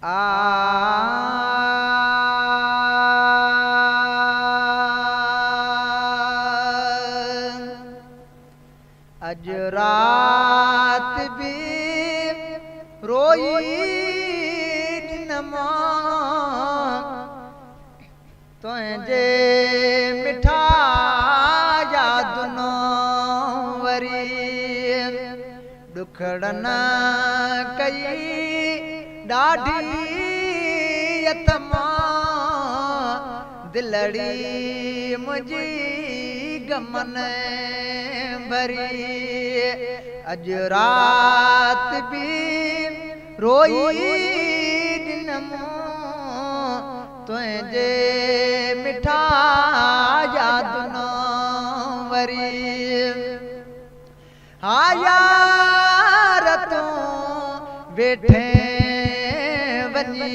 अज रात भी रोई नमा तुझे मिठा याद न वरी दुखड़न कई ॾाढी यतमा दिलड़ी मुझी गमन भरी अज रात भी रोई दिनमो तुझे मिठा याद न वरी हाँ यार तूं वेठे वनी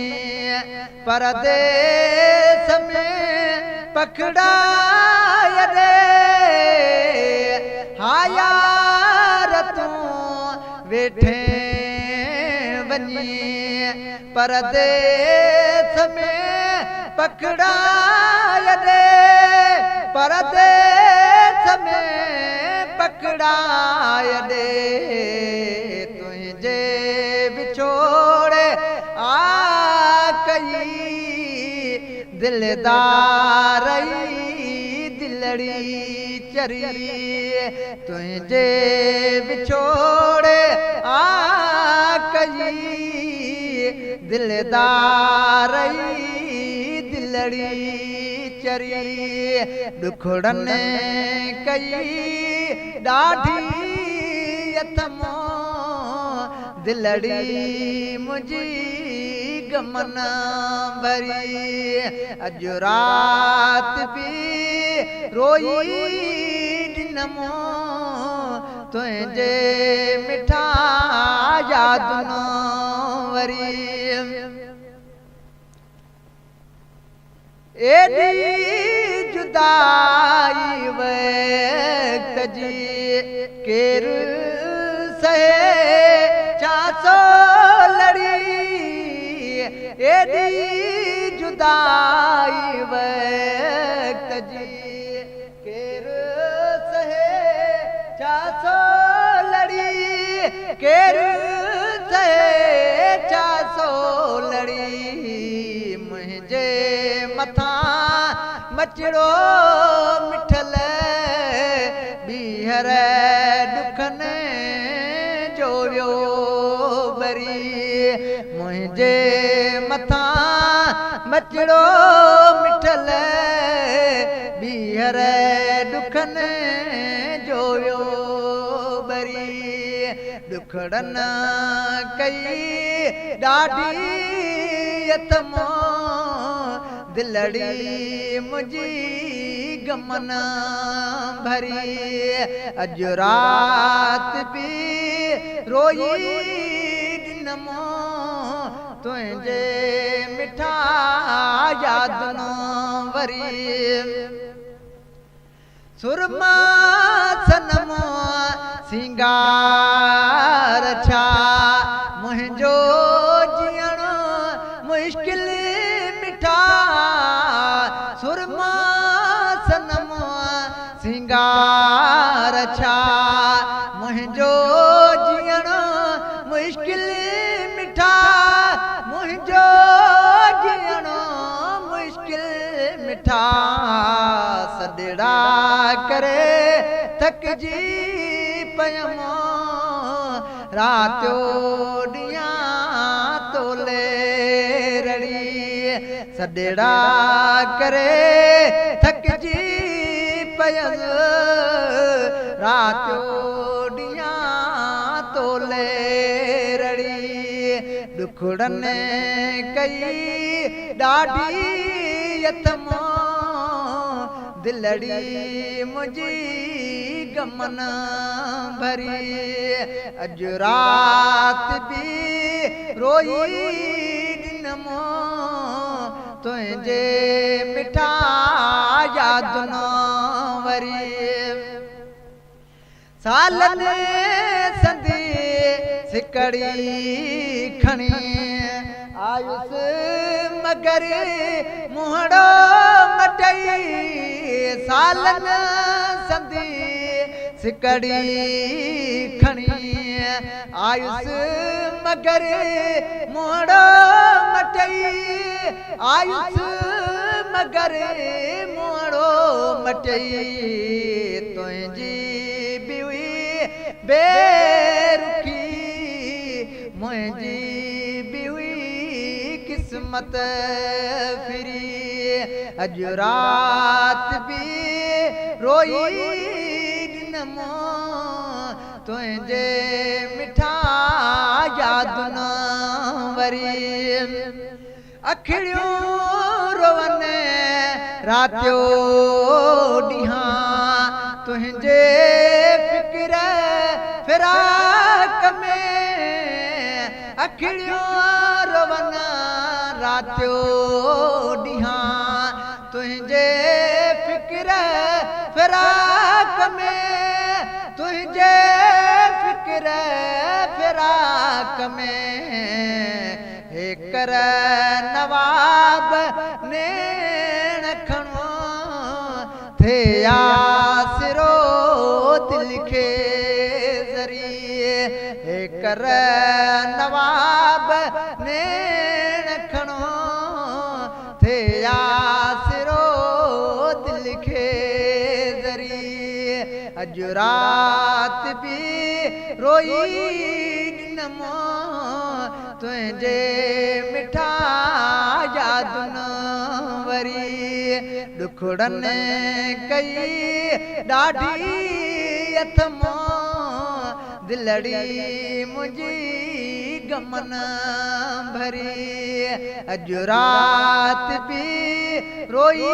परदेस में पकड़ाय रे हाँ यार तूं वेठे वनी परदेस में पकड़ाय रे परदेस में पकड़ाय रे तुझे बिछोड़े कई दिलदारई दिलड़ी चरी तुझे बिछोड़े कई दिलदारई दिलड़ी चरी दुखड़न कई ॾाढी यतमो दिलड़ी मुझी गमन भरी अज रात भी रोई नमो तुझे मिठा याद न वरी एडी जुदाई वक्त जी केर सहे चासो लड़ी एडी जुदाई वक्त जी केर सहे चासो लड़ी केर सहे चासो लड़ी मुझे मथा मचड़ो मिठल बीहर दुखन जो वियो बरी मुझे मथा मचड़ो मिठल बीहर दुखन जो वियो बरी दुखड़न कई ॾाढी यतमो दिलड़ी मुझी गमन भरी अज रात भी रोई नमो तुझे मिठा याद न वरी सुरमा सनमो सिंगार छा मुझो जियण मुश्किल मिठा सुरमा सनमो सिंगार छा मुझो जियण मुश्किल मिठा मुझो जियण मुश्किल मिठा सदड़ा करे थकजी पयमो रातो ॾियां तोले रड़ी सदड़ा करे थकजी पयम रातो ॾियां तोले रड़ी दुखड़न कई ॾाढी यतमो दिलड़ी मुझी गमन भरी अज रात भी रोई नमो तुझे मिठा याद न वरी सालन संदी सिकड़ी खणी आयुस मगर मुहड़ो मटई सालन संदी सिकड़ी खणी आयुस मगर मुहड़ो मटई आयुस मगर मुहड़ो मटई तुंहिंजी बीवी बेरुखी मुंहिंजी बीवी किस्मत फिरी अॼु रात बि रोई ॾिनमो तुंहिंजे मिठा यादि न वरी अखिड़ियूं रोवनि रातियो ॾींहं तुंहिंजे फिक्र फिराक में अखिड़ियूं रोवनि रातियो ॾींहं तुंहिंजे फिक्र फिराक में तुंहिंजे फिक्र फिराक में हे कर नवाब नेण खणो थे आसिरो दिल खे ज़रिए हे कर नवाब नेण खणो थे आसिरो दिल खे ज़रिए अॼु रात बि रोई ॾिनमो तुंहिंजे मिठा यादि न वरी ॾुखड़नि कई ॾाढी अथमो दिलड़ी मुंहिंजी गमन भरी अॼु रात बि रोई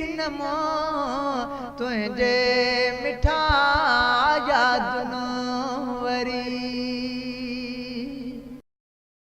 ॾिनमो तुंहिंजे